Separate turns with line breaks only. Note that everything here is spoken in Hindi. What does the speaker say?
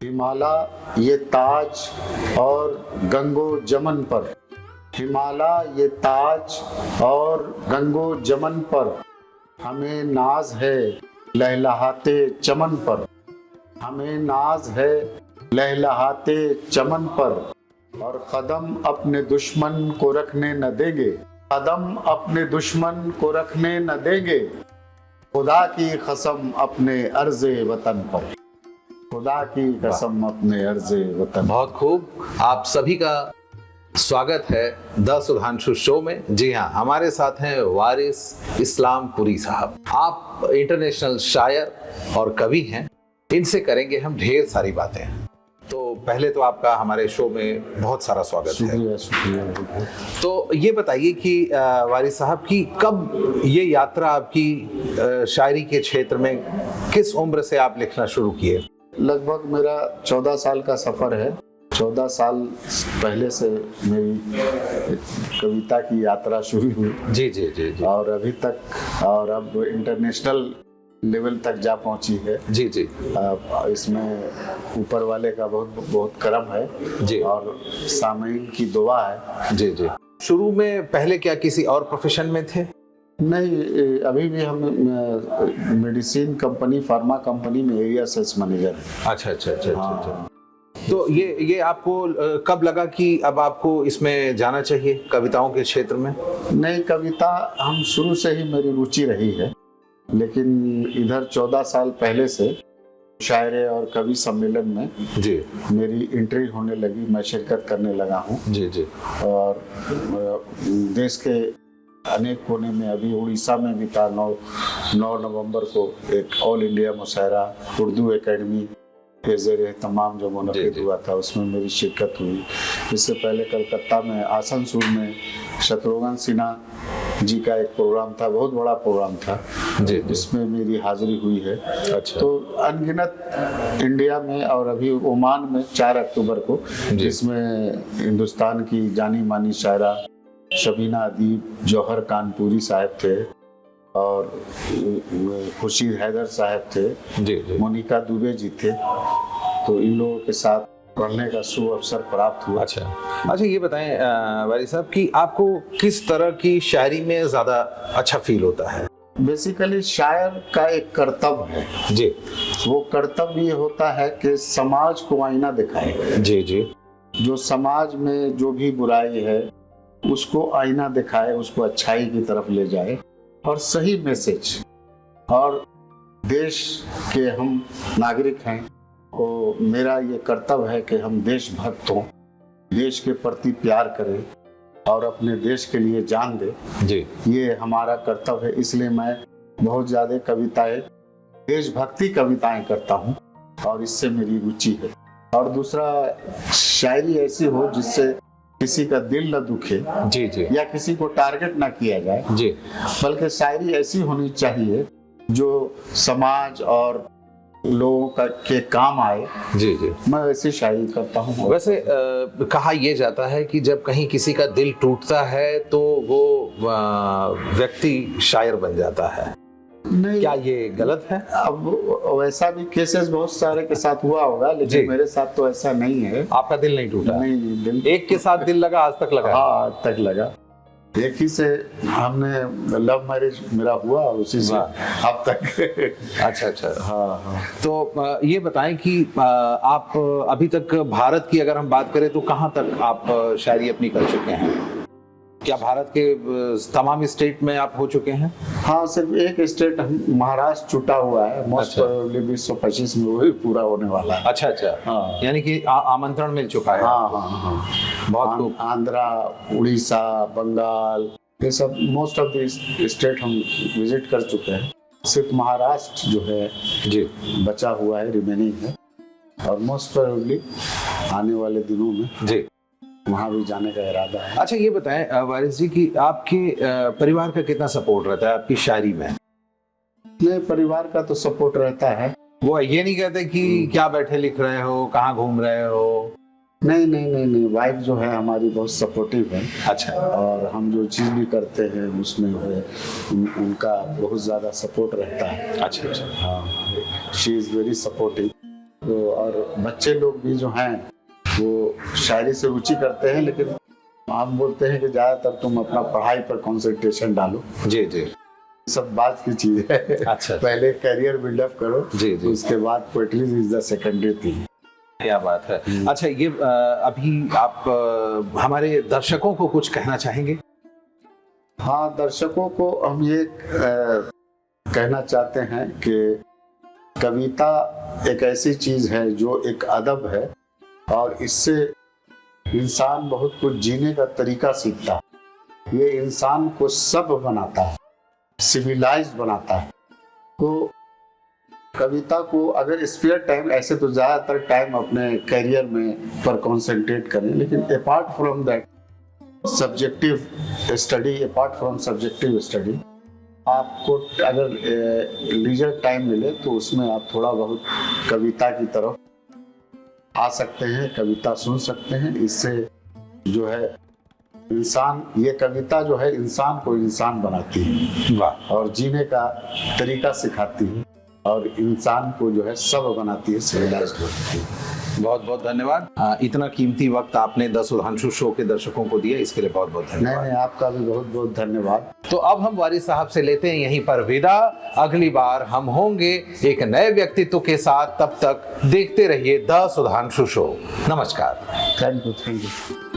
हिमालय ये ताज और गंगो जमन पर, हिमालय ये ताज और गंगो जमन पर, हमें नाज है लहलहाते चमन पर, हमें नाज है लहलहाते चमन पर, और कदम अपने दुश्मन को रखने न देंगे, कदम अपने दुश्मन को रखने न देंगे, खुदा की कसम अपने अर्ज़े वतन पर, खुदा की कसम अपने अर्ज़े वतन।
बहुत खूब। आप सभी का स्वागत है द सुधांशु शो में। जी हाँ, हमारे साथ हैं वारिस इस्लामपुरी साहब। आप इंटरनेशनल शायर और कवि हैं। इनसे करेंगे हम ढेर सारी बातें। तो पहले तो आपका हमारे शो में बहुत सारा स्वागत है।
शुक्रिया।
तो ये बताइए कि वारिस साहब की कब ये यात्रा आपकी शायरी के क्षेत्र में, किस उम्र से आप लिखना शुरू किए?
लगभग मेरा 14 साल का सफ़र है। 14 साल पहले से मेरी कविता की यात्रा शुरू हुई।
जी जी जी जी।
और अभी तक, और अब इंटरनेशनल लेवल तक जा पहुंची है।
जी जी।
इसमें ऊपर वाले का बहुत बहुत करम है
जी।
और सामईन की दुआ है।
जी जी। शुरू में पहले क्या किसी और प्रोफेशन में थे?
नहीं, अभी भी हम मेडिसिन कंपनी, फार्मा कंपनी में एरिया सेल्स मैनेजर है।
अच्छा अच्छा अच्छा अच्छा। तो ये आपको कब लगा कि अब आपको इसमें जाना चाहिए, कविताओं के क्षेत्र में?
नहीं, कविता हम शुरू से ही मेरी रुचि रही है, लेकिन इधर 14 साल पहले से शायरे और कवि सम्मेलन में
जी
मेरी एंट्री होने लगी, मैं शिरकत करने लगा हूँ।
जी जी।
और देश के अनेक कोने में, अभी उड़ीसा में भी था 9 नवंबर को एक ऑल इंडिया मुशायरा उर्दू एकेडमी के ज़रिए तमाम जो मुनक़िद हुआ था, उसमें मेरी शिरकत हुई। इससे पहले कलकत्ता में आसनसोल में शत्रुघ्न सिन्हा जी का एक प्रोग्राम था, बहुत बड़ा प्रोग्राम था
जी,
जिसमें मेरी हाजिरी हुई है।
अच्छा।
तो अनगिनत इंडिया में, और अभी ओमान में 4 अक्टूबर को, जिसमें हिंदुस्तान की जानी मानी शायरा शबीना अदीब, जौहर कानपुरी साहब थे, और खुर्शीद हैदर साहब थे,
जी जी।
मोनिका दुबे जी थे। तो इन लोगों के साथ पढ़ने का शुभ अवसर प्राप्त हुआ।
अच्छा अच्छा, ये बताएं वारिस साहब कि आपको किस तरह की शायरी में ज़्यादा अच्छा फील होता है?
बेसिकली शायर का एक कर्तव्य है
जी।
वो कर्तव्य ये होता है कि समाज को आईना दिखाए।
जी जी।
जो समाज में जो भी बुराई है उसको आईना दिखाए, उसको अच्छाई की तरफ ले जाए, और सही मैसेज। और देश के हम नागरिक हैं, तो मेरा ये कर्तव्य है कि हम देशभक्त हों, देश के प्रति प्यार करें और अपने देश के लिए जान दें। जी, ये हमारा कर्तव्य है। इसलिए मैं बहुत ज़्यादा कविताएं, देशभक्ति कविताएं करता हूँ, और इससे मेरी रुचि है। और दूसरा, शायरी ऐसी हो जिससे किसी का दिल न दुखे, जी जी, या किसी को टारगेट ना किया जाए, जी, बल्कि शायरी ऐसी होनी चाहिए जो समाज और लोगों का के काम आए। जी जी, मैं ऐसी शायरी करता हूँ।
वैसे कहा यह जाता है कि जब कहीं किसी का दिल टूटता है तो वो व्यक्ति शायर बन जाता है।
नहीं,
क्या ये गलत है?
अब वैसा भी केसेस बहुत सारे के साथ हुआ होगा, लेकिन मेरे साथ तो ऐसा नहीं है।
आपका दिल नहीं टूटा?
नहीं, दिल
एक के साथ दिल लगा, आज तक लगा?
हाँ, आज तक लगा। एक ही से हमने लव मैरिज मेरा हुआ, उसी से अब तक।
अच्छा अच्छा।
हाँ हाँ।
तो ये बताएं कि आप अभी तक भारत की अगर हम बात करें तो कहाँ तक आप शायरी अपनी कर चुके हैं? क्या भारत के तमाम स्टेट में आप हो चुके हैं?
हाँ, सिर्फ एक स्टेट महाराष्ट्र छूटा हुआ है। मोस्ट प्रोबेबली 2025 में वही पूरा होने वाला है।
अच्छा अच्छा। हाँ, यानी कि आमंत्रण मिल चुका है।
हाँ हाँ हाँ, बहुत खूब। आंध्रा, उड़ीसा, बंगाल, ये सब मोस्ट ऑफ द स्टेट हम विजिट कर चुके हैं। सिर्फ महाराष्ट्र जो है जी बचा हुआ है, रिमेनिंग है, और मोस्ट प्रोबेबली आने वाले दिनों में जी वहाँ भी जाने का इरादा है।
अच्छा, ये बताएं वारिस जी कि आपके परिवार का कितना सपोर्ट रहता है आपकी शायरी में?
नहीं, परिवार का तो सपोर्ट रहता है।
वो ये नहीं कहते कि क्या बैठे लिख रहे हो, कहाँ घूम रहे हो?
नहीं नहीं नहीं नहीं, वाइफ जो है हमारी बहुत सपोर्टिव है।
अच्छा।
और हम जो चीज़ भी करते हैं उसमें उनका बहुत ज़्यादा सपोर्ट रहता है।
अच्छा अच्छा।
हाँ, शी इज़ वेरी सपोर्टिव। तो और बच्चे लोग भी जो हैं वो शायरी से रुचि करते हैं, लेकिन हम बोलते हैं कि ज़्यादातर तुम अपना पढ़ाई पर कंसंट्रेशन डालो।
जी जी।
सब बात की चीज़ है।
अच्छा।
पहले करियर बिल्डअप करो,
जी जी।
उसके बाद poetry is the secondary thing.
क्या बात है। अच्छा, ये अभी आप हमारे दर्शकों को कुछ कहना चाहेंगे?
हाँ, दर्शकों को हम ये कहना चाहते हैं कि कविता एक ऐसी चीज़ है जो एक अदब है, और इससे इंसान बहुत कुछ जीने का तरीका सीखता है। ये इंसान को सभ्य बनाता है, सिविलाइज्ड बनाता है। तो कविता को अगर स्पेयर टाइम, ऐसे तो ज़्यादातर टाइम अपने करियर में पर कंसंट्रेट करें, लेकिन apart from that subjective study, apart from subjective study, आपको अगर लीजर टाइम मिले तो उसमें आप थोड़ा बहुत कविता की तरफ आ सकते हैं, कविता सुन सकते हैं। इससे जो है इंसान, ये कविता जो है इंसान को इंसान बनाती है।
वाह।
और जीने का तरीका सिखाती है, और इंसान को जो है सब बनाती है, सिविलाइज्ड बनाती है।
बहुत बहुत धन्यवाद। इतना कीमती वक्त आपने द सुधांशु शो के दर्शकों को दिया, इसके लिए बहुत बहुत धन्यवाद।
नहीं, आपका भी बहुत बहुत धन्यवाद।
तो अब हम वारिस साहब से लेते हैं यहीं पर विदा। अगली बार हम होंगे एक नए व्यक्तित्व के साथ, तब तक देखते रहिए द सुधांशु शो। नमस्कार।
Thank you.